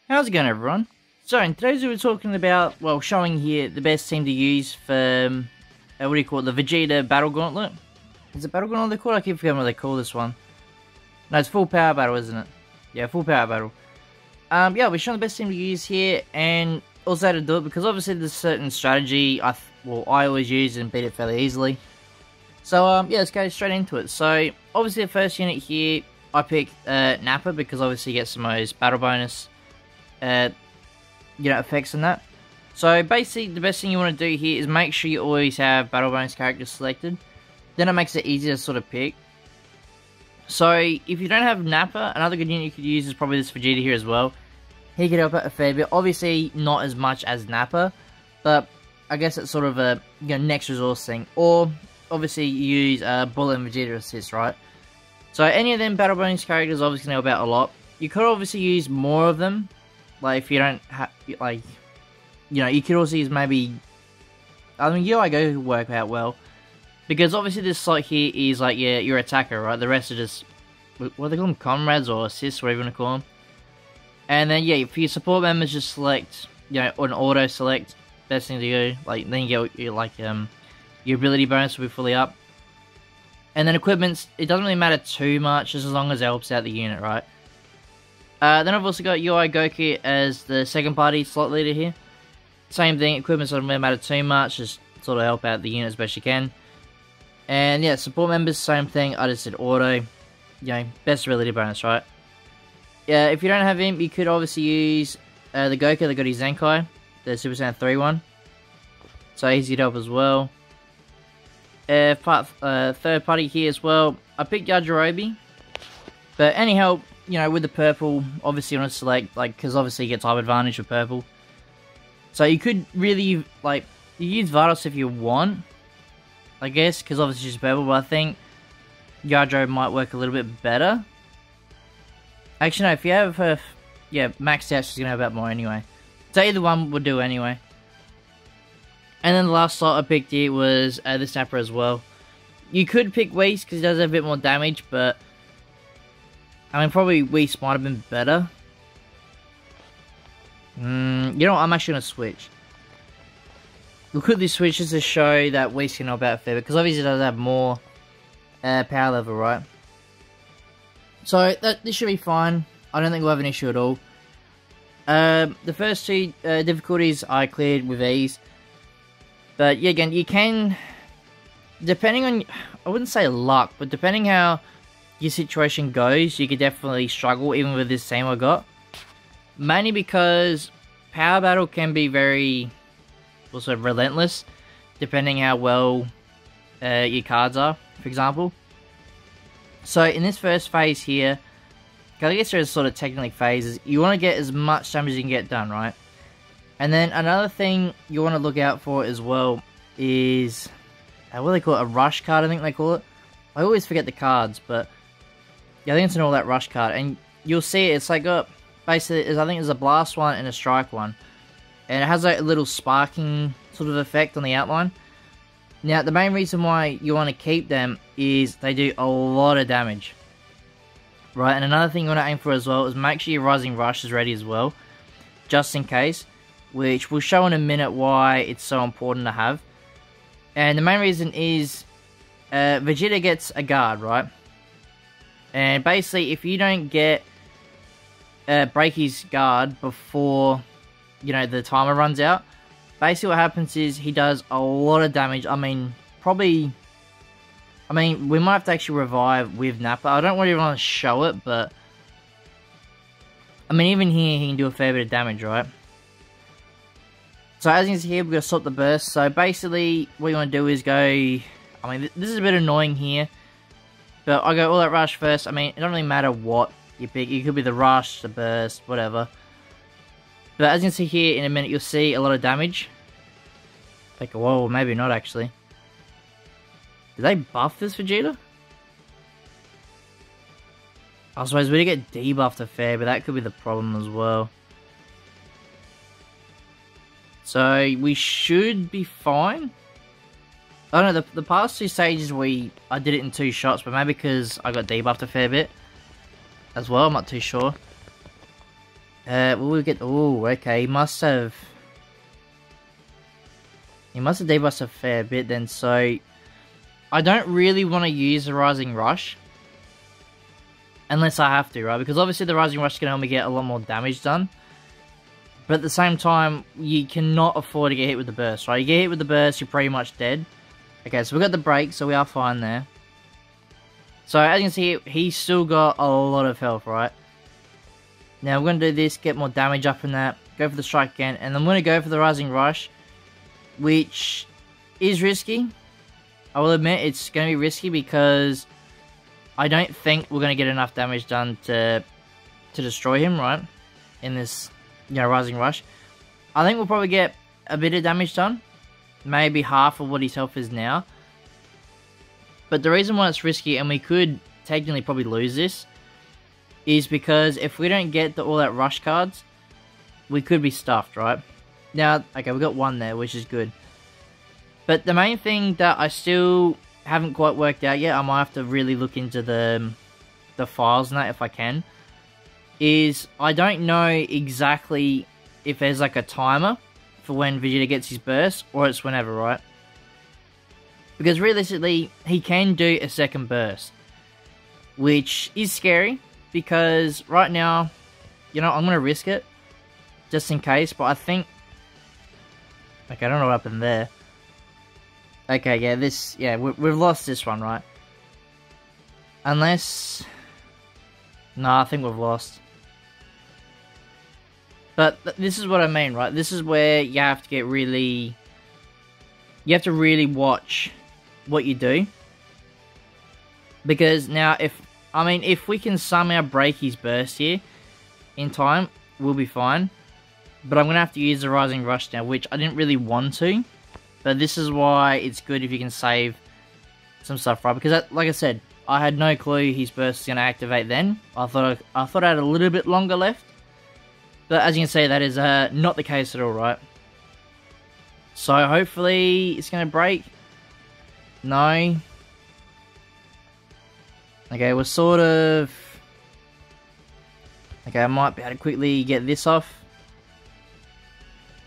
How's it going, everyone? So in today's video we're talking about, well, showing here the best team to use for, what do you call it, the Vegeta Battle Gauntlet? Is it Battle Gauntlet they call it? I keep forgetting what they call this one. No, it's Full Power Battle, isn't it? Yeah, Full Power Battle. Yeah, we're showing the best team to use here, and also how to do it, because obviously there's a certain strategy I always use and beat it fairly easily. So, yeah, let's go straight into it. So, obviously the first unit here, I picked Nappa, because obviously he gets the most battle bonus effects in that. So basically the best thing you want to do here is make sure you always have battle bonus characters selected. Then it makes it easier to sort of pick. So if you don't have Nappa, another good unit you could use is probably this Vegeta here as well. He could help out a fair bit. Obviously not as much as Nappa, but I guess it's sort of a next resource thing. Or obviously you use Bullet and Vegeta assist, right? So any of them battle bonus characters obviously can help out a lot. You could obviously use more of them. Like, if you don't have, like, you could also use maybe, I mean, UI Go could work out well. Because obviously this slot here is, like, your attacker, right? The rest are just, what do they call them? Comrades or assists, whatever you want to call them. And then, yeah, for your support members, just select, an auto select. Best thing to do. Like, then you get, your ability bonus will be fully up. And then equipments, it doesn't really matter too much, just as long as it helps out the unit, right? Then I've also got UI Goku as the second party slot leader here. Same thing, equipment doesn't really matter too much, just sort of help out the unit as best you can. And yeah, support members, same thing, I just did auto. Best ability bonus, right? Yeah, if you don't have him, you could obviously use the Goku that got his Zenkai, the Super Saiyan 3 one. So easy to help as well. Third party here as well, I picked Yajirobe. But any help, with the purple, obviously you want to select, because obviously you get type advantage with purple. So you could really, you use Vados if you want, I guess, because obviously it's just purple, but I think Yajirobe might work a little bit better. Actually, no, if you have her, maxed out, she's going to have about more anyway. So either one would do anyway. And then the last slot I picked here was the Snapper as well. You could pick Whis, because he does have a bit more damage, but I mean, probably Whis might have been better. You know what, I'm actually going to switch. We'll quickly switch just to show that Whis can help out a fair bit, because obviously it does have more power level, right? So, this should be fine. I don't think we'll have an issue at all. The first two difficulties I cleared with ease. But, yeah, again, you can, depending on, I wouldn't say luck, but depending how your situation goes, you could definitely struggle even with this team I got. Mainly because Power Battle can be very, also relentless, depending how well your cards are, for example. So in this first phase here, I guess there's sort of technically phases, you want to get as much damage as you can get done, right? And then another thing you want to look out for as well is, what do they call it, a rush card I think they call it. I always forget the cards, but yeah, I think it's an all-out rush card, and you'll see it's like basically, I think there's a blast one and a strike one, and it has like a little sparking sort of effect on the outline. Now, the main reason why you want to keep them is they do a lot of damage, right? And another thing you want to aim for as well is make sure your Rising Rush is ready as well, just in case, which we'll show in a minute why it's so important to have. And the main reason is Vegeta gets a guard, right? And basically, if you don't get break his guard before, the timer runs out, basically what happens is he does a lot of damage. I mean, we might have to actually revive with Nappa. I don't really want to show it, but I mean, even here, he can do a fair bit of damage, right? So as you can see here, we're going to stop the burst. So basically, what you want to do is go, I mean, this is a bit annoying here, but I go all that rush first. I mean, it doesn't really matter what you pick. It could be the rush, the burst, whatever. But as you can see here, in a minute, you'll see a lot of damage. Like, whoa, maybe not actually. Did they buff this Vegeta? I suppose we did get debuffed a fair, but that could be the problem as well. So, we should be fine. I don't know, the past two stages I did it in 2 shots, but maybe because I got debuffed a fair bit as well, I'm not too sure. Will we get... Oh, okay, he must have debuffed a fair bit then, so... I don't really want to use the Rising Rush. Unless I have to, right? Because obviously the Rising Rush is going to help me get a lot more damage done. But at the same time, you cannot afford to get hit with the burst, right? You get hit with the burst, you're pretty much dead. Okay, so we got the break, so we are fine there. So as you can see, he's still got a lot of health, right? Now we're going to do this, get more damage up in that, go for the strike again, and I'm going to go for the Rising Rush, which is risky. I will admit it's going to be risky because I don't think we're going to get enough damage done to destroy him, right? In this, Rising Rush. I think we'll probably get a bit of damage done. Maybe half of what his health is now. But the reason why it's risky, and we could technically probably lose this, is because if we don't get all that rush cards, we could be stuffed, right? Now, okay, we got one there, which is good. But the main thing that I still haven't quite worked out yet, I might have to really look into the files and that if I can, is I don't know exactly if there's like a timer for when Vegeta gets his burst, or it's whenever, right? Because realistically, he can do a second burst, which is scary, because right now, I'm going to risk it, just in case, but I think... Okay, I don't know what happened there. Okay, yeah, we've lost this one, right? Unless... No, I think we've lost. But this is what I mean, right? This is where you have to get really... You have to really watch what you do. Because now, if we can somehow break his burst here in time, we'll be fine. But I'm going to have to use the Rising Rush now, which I didn't really want to. But this is why it's good if you can save some stuff, right? Because, like I said, I had no clue his burst is going to activate then. I thought I had a little bit longer left. But as you can see, that is not the case at all, right? So hopefully it's going to break. No. Okay, we're sort of... Okay, I might be able to quickly get this off.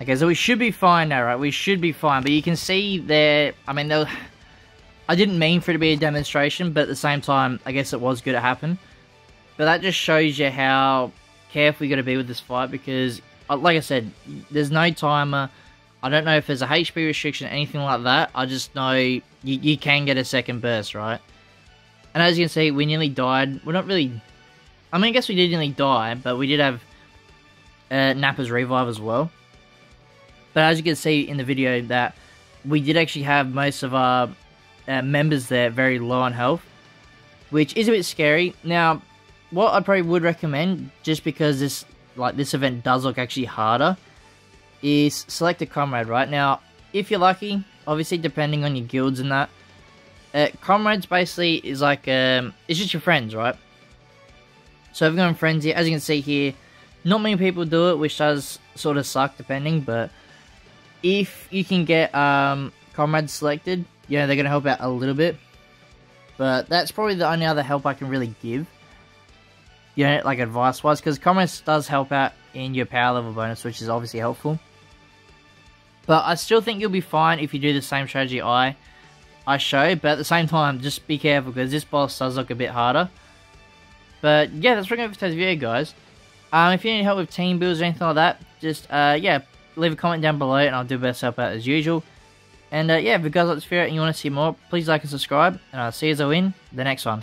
Okay, so we should be fine now, right? We should be fine. But you can see there... I mean, I didn't mean for it to be a demonstration, but at the same time, I guess it was good to happen. But that just shows you how careful you got to be with this fight, because, like I said, there's no timer. I don't know if there's a HP restriction, anything like that. I just know you can get a second burst, right? And as you can see, we nearly died. We're not really... I mean, I guess we did nearly die, but we did have Nappa's revive as well. But as you can see in the video, that we did actually have most of our members there very low on health, which is a bit scary. Now, what I probably would recommend, just because this event does look actually harder, is select a comrade, right? Now, if you're lucky, obviously depending on your guilds and that, comrades basically is like, it's just your friends, right? So if you're going Frenzy, as you can see here, not many people do it, which does sort of suck depending, but if you can get comrades selected, they're going to help out a little bit. But that's probably the only other help I can really give, like advice-wise, because comrades does help out in your power level bonus, which is obviously helpful. But I still think you'll be fine if you do the same strategy I show, but at the same time, just be careful, because this boss does look a bit harder. But yeah, that's pretty much for today's video, guys. If you need help with team builds or anything like that, just, leave a comment down below, and I'll do my best to help out as usual. And, if you guys like this video and you want to see more, please like and subscribe, and I'll see you all in the next one.